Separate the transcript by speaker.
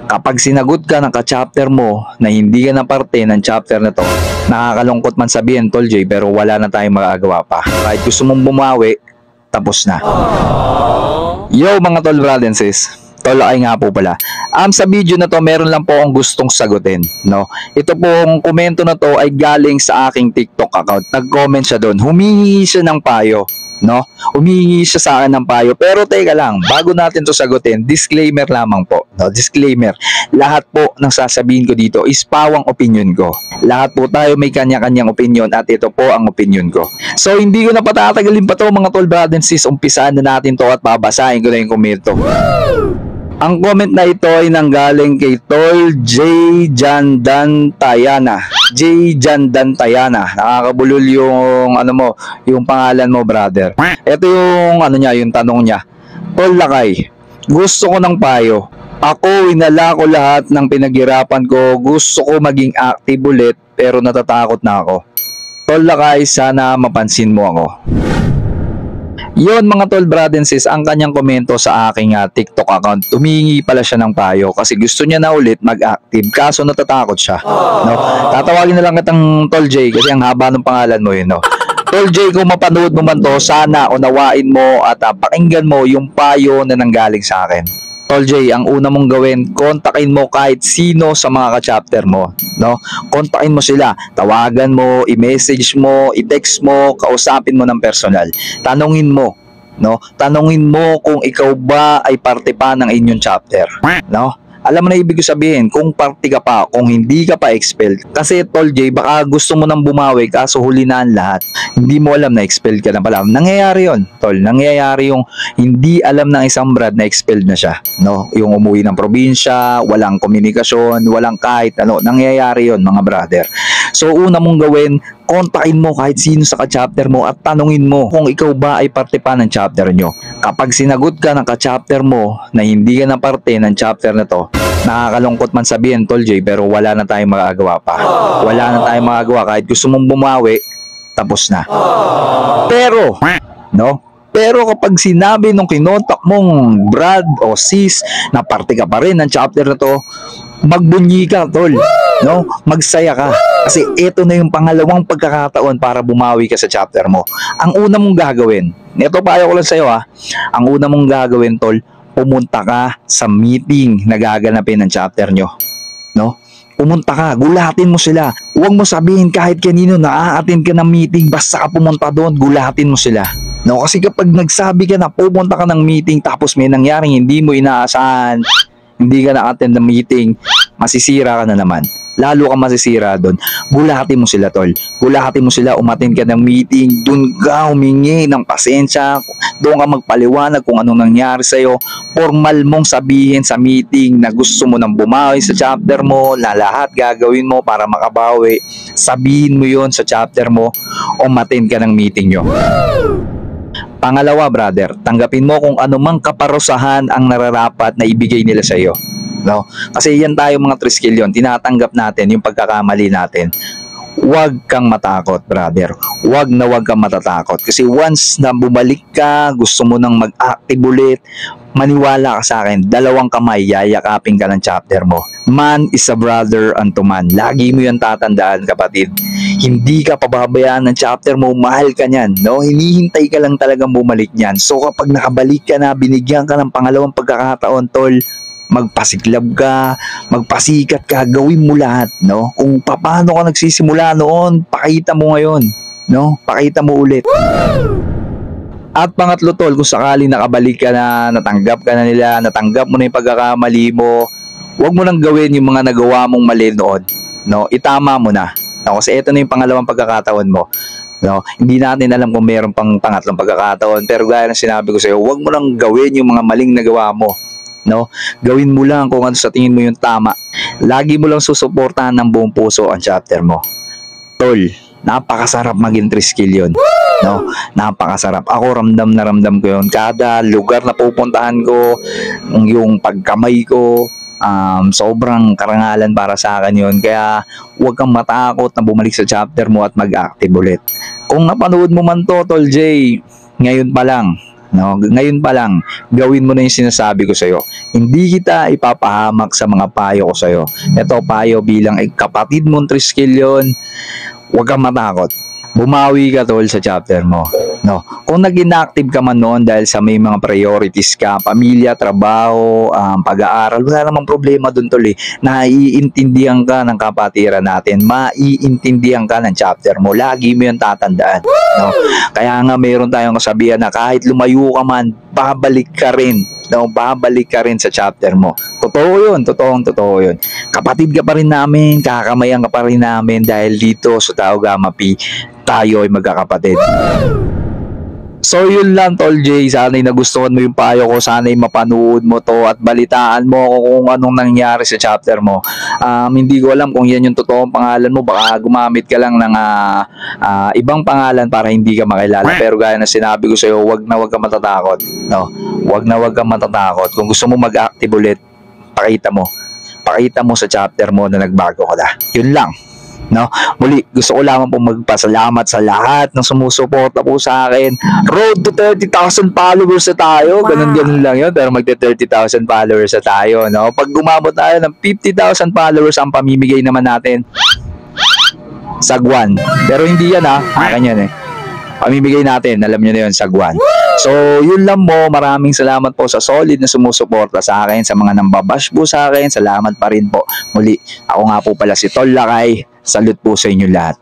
Speaker 1: Kapag sinagot ka ng ka-chapter mo na hindi ka na parte ng chapter na to, nakakalungkot man sabihin, Tol J, pero wala na tayong magagawa pa. Kahit gusto mong bumawi, tapos na. Yo mga Tol Brad and Sis, Tol ay nga po pala. Sa video na to, meron lang po akong gustong sagutin, no? Ito pong komento na to ay galing sa aking TikTok account. Nag-comment siya doon. Humingi siya ng payo, no? Humingi siya sa akin ng payo. Pero teka lang, bago natin to sagutin, disclaimer lamang po, no? Disclaimer. Lahat po ng sasabihin ko dito is pawang opinion ko. Lahat po tayo may kanya-kanyang opinion at ito po ang opinion ko. So hindi ko na patatagalin pa to mga Tol Brad and Sis. Umpisaan na natin to at babasahin ko na yung komento. Ang comment na ito ay nanggaling kay Tol J. Jandantayana. J. Jandantayana. Nakakabulol yung yung pangalan mo, brother. Ito yung yung tanong niya. Tol Lakay, gusto ko ng payo. Ako, inala ko lahat ng pinaghirapan ko. Gusto ko maging active ulit pero natatakot na ako. Tol Lakay, sana mapansin mo ako. Yon mga Tol Brad and Sis, ang kanyang komento sa aking TikTok account. Humingi pala siya ng payo kasi gusto niya na ulit mag-active kaso natatakot siya. No? Tatawagin na lang kitang Tol J kasi ang haba ng pangalan mo yun. No? Tol J, kung mapanood mo man to, sana unawain mo at pakinggan mo yung payo na nanggaling sa akin. Tol J, ang una mong gawin, kontakin mo kahit sino sa mga ka-chapter mo, no? Kontakin mo sila, tawagan mo, i-message mo, i-text mo, kausapin mo ng personal. Tanungin mo, no? Tanungin mo kung ikaw ba ay parte pa ng inyong chapter, no? Alam mo na ibig sabihin, kung parte ka pa, kung hindi ka pa expelled. Kasi Tol J, baka gusto mo nang bumawi kaso huli na ang lahat. Hindi mo alam na expelled ka na pala. Nangyayari yon, Tol. Nangyayari yung hindi alam ng isang Brad na expelled na siya. No? Yung umuwi ng probinsya, walang komunikasyon, walang kahit ano. Nangyayari yon mga brother. So una mong gawin, kontakin mo kahit sino sa ka-chapter mo at tanungin mo kung ikaw ba ay parte pa ng chapter nyo. Kapag sinagot ka ng ka-chapter mo na hindi ka na parte ng chapter na to, nakakalungkot man sabihin, Tol J, pero wala na tayong magagawa pa. Wala na tayong magagawa kahit gusto mong bumawi, tapos na. Pero, no? Pero kapag sinabi nung kinontak mong Brad o Sis na parte ka pa rin ng chapter na to, magbunyi ka, Tol. No? Magsaya ka. Kasi ito na yung pangalawang pagkakataon para bumawi ka sa chapter mo. Ang una mong gagawin, ito payo ko lang sa'yo ang una mong gagawin, Tol, pumunta ka sa meeting na gaganapin ng chapter nyo. No? Pumunta ka, gulatin mo sila. Huwag mo sabihin kahit kanino na a-attend ka ng meeting, basta ka pumunta doon, gulatin mo sila. No, kasi kapag nagsabi ka na pupunta ka ng meeting tapos may nangyaring hindi mo inaasahan, hindi ka na-attend ng meeting, masisira ka na naman. Lalo ka masisira doon. Gulatin mo sila, Tol. Gulatin mo sila, umattend ka ng meeting, doon ka humingi ng pasensya, doon ka magpaliwanag kung anong nangyari sa'yo. Formal mong sabihin sa meeting na gusto mo nang bumawi sa chapter mo, na lahat gagawin mo para makabawi. Sabihin mo yon sa chapter mo, umattend ka ng meeting nyo. Pangalawa, brother, tanggapin mo kung anumang kaparusahan ang nararapat na ibigay nila sa iyo. No? Kasi yan tayo mga triskilyon, tinatanggap natin yung pagkakamali natin. Huwag kang matakot, brother. Huwag kang matatakot. Kasi once na bumalik ka, gusto mo nang mag-active ulit, maniwala ka sa akin, dalawang kamay, yayakapin ka ng chapter mo. Man is a brother unto man. Lagi mo yan tatandaan, kapatid. Hindi ka pababayaan ng chapter mo, mahal ka niyan. No? Hinihintay ka lang talagang bumalik niyan. So kapag nakabalik ka na, binigyan ka ng pangalawang pagkakataon, Tol, magpasiklab ka, magpasikat ka, gawin mo lahat, no? Kung paano ka nagsisimula noon, pakita mo ngayon, no? Pakita mo ulit. At pangatlo, Tol, kung sakali nakabalik ka na, natanggap ka na nila, natanggap mo na yung pagkakamali mo, huwag mo nang gawin yung mga nagawa mong mali noon, no? Itama mo na. No? Kasi ito na yung pangalawang pagkakataon mo. No, hindi natin alam kung mayroon pang pangatlong pagkakataon, pero gaya ng sinabi ko sa iyo, huwag mo nang gawin yung mga maling nagawa mo. No? Gawin mo lang kung ano sa tingin mo yung tama. Lagi mo lang susuportahan ng buong puso ang chapter mo. Tol, napakasarap maging triskill yun. No? Napakasarap. Ako ramdam na ramdam ko yun. Kada lugar na pupuntahan ko, yung pagkamay ko, sobrang karangalan para sa akin yun. Kaya huwag kang matakot na bumalik sa chapter mo at mag-active ulit. Kung napanood mo man to, Tol J, ngayon pa lang, no, ngayon pa lang, gawin mo na yung sinasabi ko sa'yo. Hindi kita ipapahamak sa mga payo ko sa'yo. Ito payo bilang kapatid mong triskill yun. Huwag kang matakot. Bumawi ka tol sa chapter mo. No? Kung nag-inactive ka man noon dahil sa may mga priorities ka, pamilya, trabaho, pag-aaral, wala namang problema doon tol eh. Naiintindihan ka ng kapatiran natin. Maiintindihan ka ng chapter mo. Lagi mo yung tatandaan. No? Kaya nga mayroon tayong kasabihan na kahit lumayo ka man, babalik ka rin. No, babalik ka rin sa chapter mo. Totoo yun, totoo yun. Kapatid ka pa rin namin, kakamayan ka pa rin namin dahil dito sa Tao Gamma Pi, tayo ay magkakapatid. So yun lang tol Jay, sana'y nagustuhan mo yung payo ko, sana'y mapanood mo to at balitaan mo ako kung anong nangyari sa chapter mo. Hindi ko alam kung yan yung totoong pangalan mo, baka gumamit ka lang ng ibang pangalan para hindi ka makilala. Pero gaya na sinabi ko sa'yo, wag ka matatakot. No? Wag ka matatakot. Kung gusto mo mag-active ulit, pakita mo sa chapter mo na nagbago ka na. Yun lang. No? Muli, gusto ko lamang po magpasalamat sa lahat ng sumusuporta po sa akin. Road to 30,000 followers na tayo. Ganun lang yun. Pero magte 30,000 followers na tayo. No? Pag gumabot tayo ng 50,000 followers, ang pamimigay naman natin sagwan. Pero hindi yan akin yan eh. Pamimigay natin, alam nyo na yun, sagwan. So, yun lang mo. Maraming salamat po sa solid na sumusuporta sa akin, sa mga nambabash po sa akin. Salamat pa rin po. Muli, ako nga po pala si Tol Lakay. Salute po sa inyo lahat.